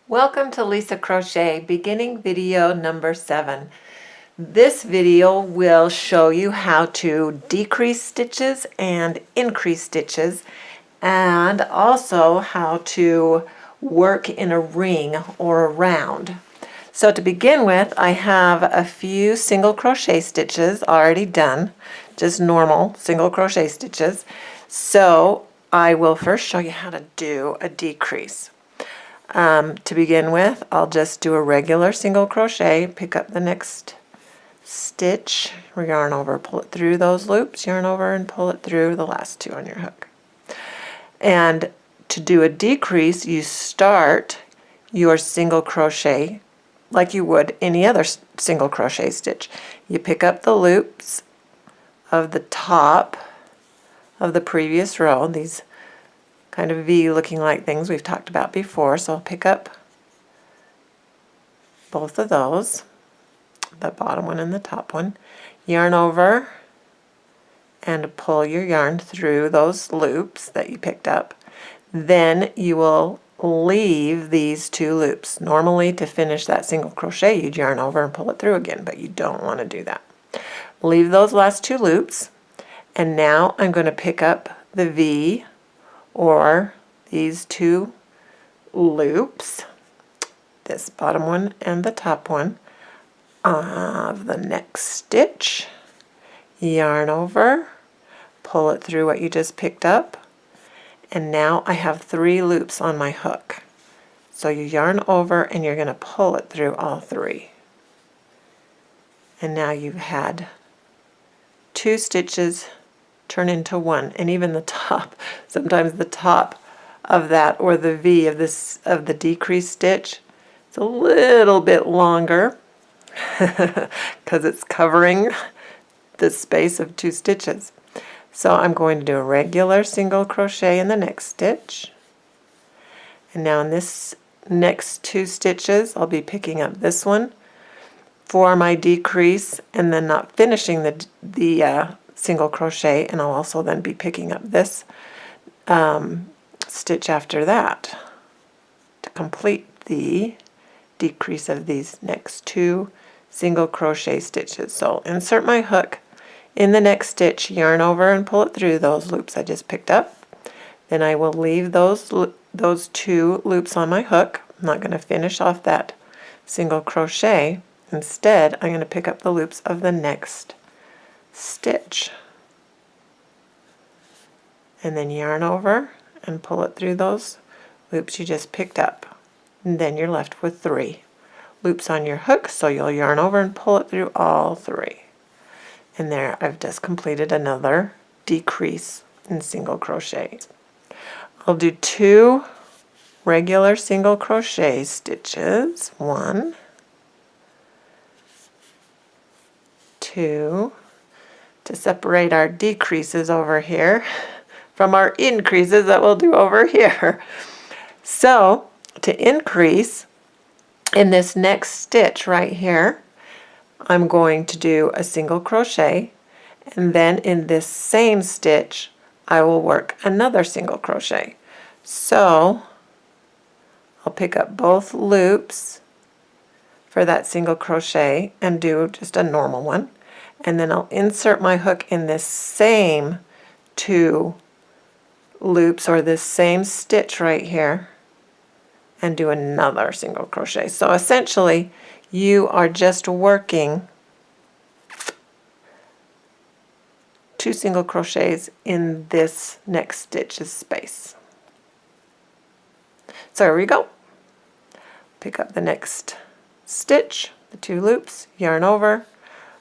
Welcome to Lisa Crochet beginning video number 7. This video will show you how to decrease stitches and increase stitches, and also how to work in a ring or a round. So to begin with, I have a few single crochet stitches already done, just normal single crochet stitches. So I will first show you how to do a decrease. To begin with, I'll just do a regular single crochet, pick up the next stitch, yarn over, pull it through those loops, yarn over and pull it through the last two on your hook. And to do a decrease, you start your single crochet like you would any other single crochet stitch. You pick up the loops of the top of the previous row, these kind of V looking like things we've talked about before. So I'll pick up both of those, the bottom one and the top one, yarn over and pull your yarn through those loops that you picked up. Then you will leave these two loops. Normally to finish that single crochet you'd yarn over and pull it through again, but you don't want to do that. Leave those last two loops, and now I'm going to pick up the V or these two loops, this bottom one and the top one, of the next stitch, yarn over, pull it through what you just picked up, and now I have 3 loops on my hook. So you yarn over and you're going to pull it through all 3. And now you've had 2 stitches turn into 1, and even the top, sometimes the top of that or the V of the decreased stitch, it's a little bit longer because it's covering the space of 2 stitches. So I'm going to do a regular single crochet in the next stitch, and now in this next 2 stitches I'll be picking up this one for my decrease and then not finishing the single crochet, and I'll also then be picking up this stitch after that to complete the decrease of these next 2 single crochet stitches. So insert my hook in the next stitch, yarn over and pull it through those loops I just picked up. Then I will leave those 2 loops on my hook. I'm not going to finish off that single crochet. Instead, I'm going to pick up the loops of the next stitch and then yarn over and pull it through those loops you just picked up, and then you're left with 3 loops on your hook, so you'll yarn over and pull it through all 3, and there I've just completed another decrease in single crochet. I'll do 2 regular single crochet stitches, 1, 2, to separate our decreases over here from our increases that we'll do over here. So to increase in this next stitch right here, I'm going to do a single crochet, and then in this same stitch I will work another single crochet. So I'll pick up both loops for that single crochet and do just a normal one, and then I'll insert my hook in this same 2 loops or this same stitch right here and do another single crochet. So essentially you are just working 2 single crochets in this next stitch's space. So here we go. Pick up the next stitch, the 2 loops, yarn over,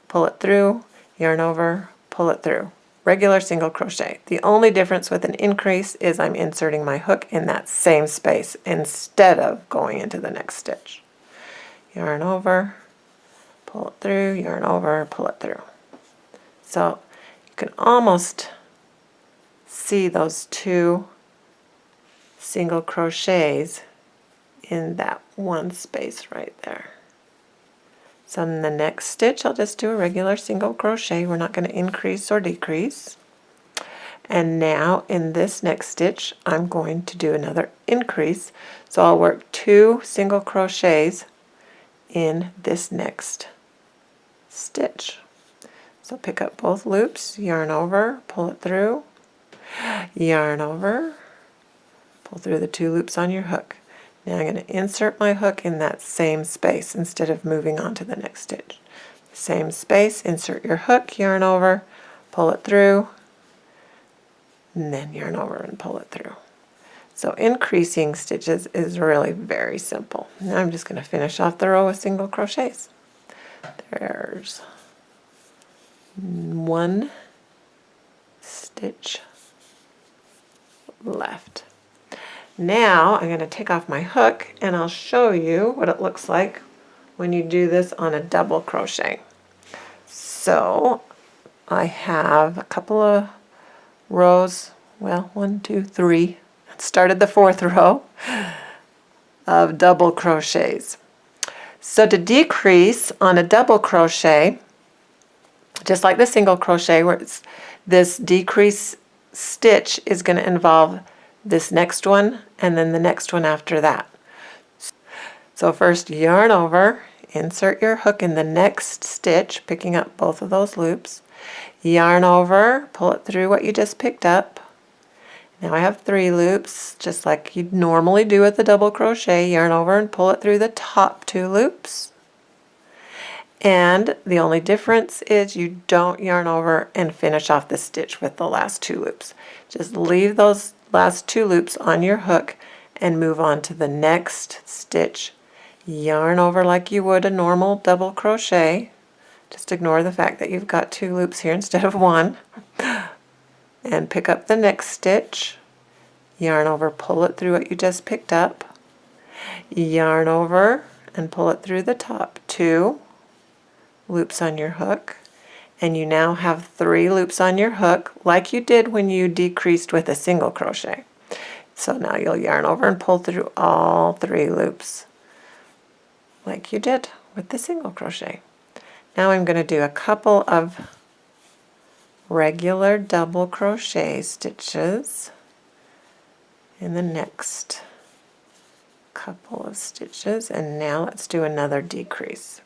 pull it through, yarn over, pull it through. Regular single crochet. The only difference with an increase is I'm inserting my hook in that same space instead of going into the next stitch. Yarn over, pull it through, yarn over, pull it through. So you can almost see those 2 single crochets in that one space right there. So in the next stitch I'll just do a regular single crochet. We're not going to increase or decrease. And now in this next stitch I'm going to do another increase, so I'll work 2 single crochets in this next stitch. So pick up both loops, yarn over, pull it through, yarn over, pull through the 2 loops on your hook. Now I'm going to insert my hook in that same space instead of moving on to the next stitch. Same space, insert your hook, yarn over, pull it through, and then yarn over and pull it through. So increasing stitches is really very simple. Now I'm just going to finish off the row with single crochets. There's 1 stitch left. Now I'm going to take off my hook and I'll show you what it looks like when you do this on a double crochet. So I have a couple of rows, well, 1, 2, 3, started the 4th row of double crochets. So to decrease on a double crochet, just like the single crochet, where it's this decrease stitch is going to involve this next one and then the next one after that. So first yarn over, insert your hook in the next stitch, picking up both of those loops, yarn over, pull it through what you just picked up. Now I have 3 loops, just like you'd normally do with the double crochet. Yarn over and pull it through the top 2 loops. And the only difference is you don't yarn over and finish off the stitch with the last 2 loops. Just leave those last 2 loops on your hook and move on to the next stitch. Yarn over like you would a normal double crochet. Just ignore the fact that you've got 2 loops here instead of 1. And pick up the next stitch. Yarn over, pull it through what you just picked up. Yarn over and pull it through the top 2 loops on your hook, and you now have 3 loops on your hook like you did when you decreased with a single crochet. So now you'll yarn over and pull through all 3 loops like you did with the single crochet. Now I'm going to do a couple of regular double crochet stitches in the next couple of stitches, and now let's do another decrease,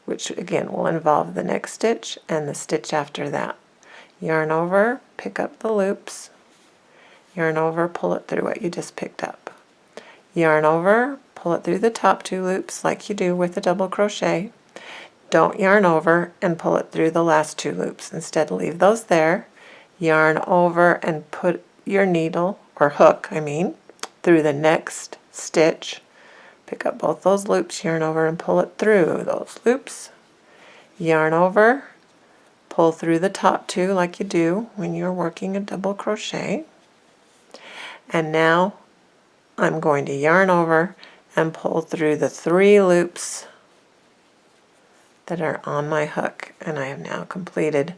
which again will involve the next stitch and the stitch after that. Yarn over, pick up the loops, yarn over, pull it through what you just picked up. Yarn over, pull it through the top 2 loops like you do with a double crochet. Don't yarn over and pull it through the last 2 loops. Instead, leave those there. Yarn over and put your needle, or hook, through the next stitch. Pick up both those loops, yarn over and pull it through those loops. Yarn over, pull through the top 2 like you do when you're working a double crochet. And now I'm going to yarn over and pull through the 3 loops that are on my hook, and I have now completed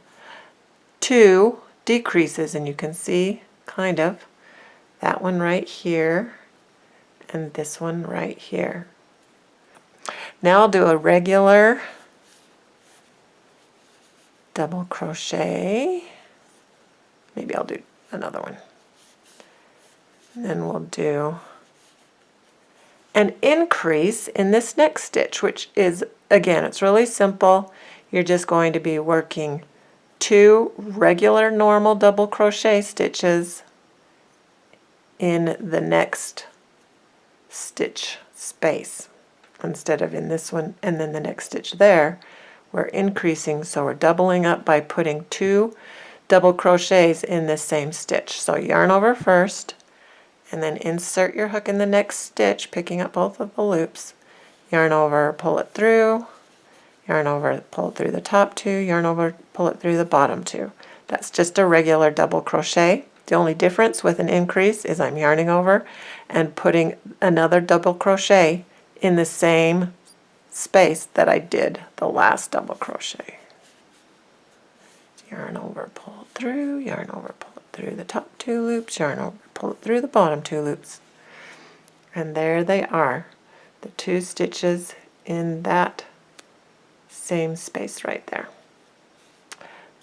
2 decreases, and you can see kind of that one right here and this one right here. Now I'll do a regular double crochet. Maybe I'll do another one. And then we'll do an increase in this next stitch, which is, again, it's really simple. You're just going to be working 2 regular normal double crochet stitches in the next stitch space instead of in this one and then the next stitch there. We're increasing, so we're doubling up by putting 2 double crochets in this same stitch. So yarn over first, and then insert your hook in the next stitch, picking up both of the loops. Yarn over, pull it through, yarn over, pull it through the top 2, yarn over, pull it through the bottom 2. That's just a regular double crochet. The only difference with an increase is I'm yarning over and putting another double crochet in the same space that I did the last double crochet. Yarn over, pull it through, yarn over, pull it through the top 2 loops, yarn over, pull it through the bottom 2 loops. And there they are, the 2 stitches in that same space right there.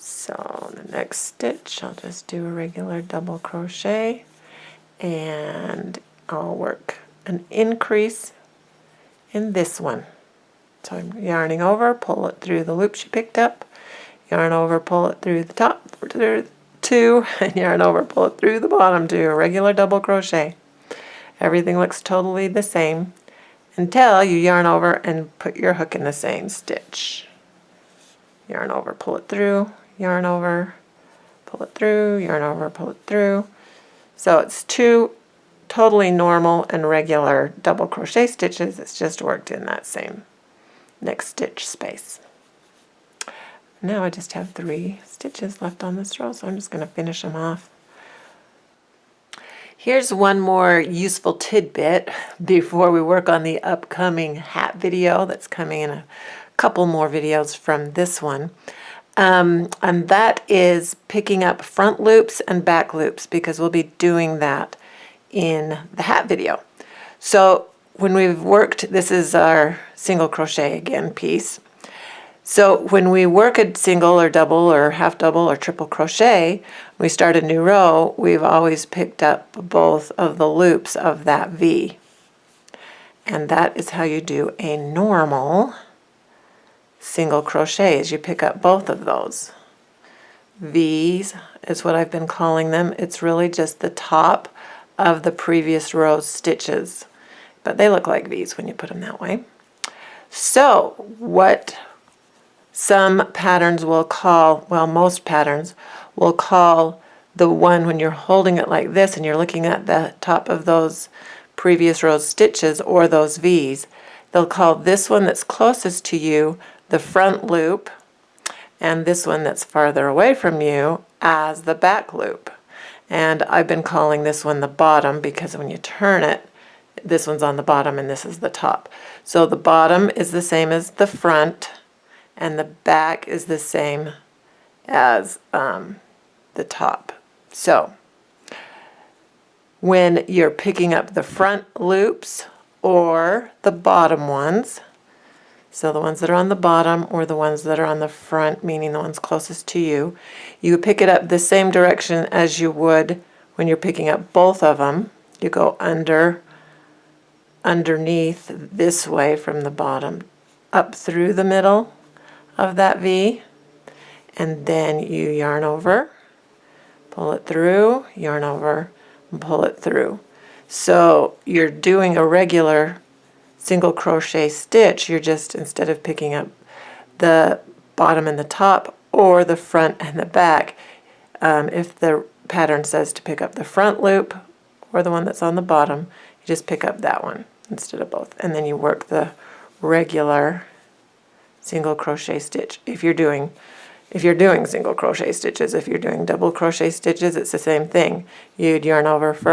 So the next stitch, I'll just do a regular double crochet, and I'll work an increase in this one. So I'm yarning over, pull it through the loops you picked up, yarn over, pull it through the top, through 2, and yarn over, pull it through the bottom, do a regular double crochet. Everything looks totally the same until you yarn over and put your hook in the same stitch. Yarn over, pull it through, yarn over, pull it through, yarn over, pull it through. So it's 2 totally normal and regular double crochet stitches. It's just worked in that same next stitch space. Now I just have 3 stitches left on this row, so I'm just going to finish them off. Here's one more useful tidbit before we work on the upcoming hat video that's coming in a couple more videos from this one. And that is picking up front loops and back loops, because we'll be doing that in the hat video. So when we've worked, this is our single crochet again piece. So when we work a single or double or half double or triple crochet, we start a new row, we've always picked up both of the loops of that V. And that is how you do a normal single crochet, is you pick up both of those. V's is what I've been calling them. It's really just the top of the previous row's stitches, but they look like V's when you put them that way. So what some patterns will call, well, most patterns will call the one when you're holding it like this and you're looking at the top of those previous row's stitches or those V's, they'll call this one that's closest to you the front loop, and this one that's farther away from you as the back loop. And I've been calling this one the bottom, because when you turn it, this one's on the bottom and this is the top. So the bottom is the same as the front, and the back is the same as the top. So when you're picking up the front loops or the bottom ones, so the ones that are on the bottom or the ones that are on the front, meaning the ones closest to you, you pick it up the same direction as you would when you're picking up both of them. You go underneath this way from the bottom up through the middle of that V, and then you yarn over, pull it through, yarn over, and pull it through. So you're doing a regular single crochet stitch. You're just, instead of picking up the bottom and the top or the front and the back, if the pattern says to pick up the front loop or the one that's on the bottom, you just pick up that one instead of both, and then you work the regular single crochet stitch. If you're doing single crochet stitches, if you're doing double crochet stitches, it's the same thing. You'd yarn over first,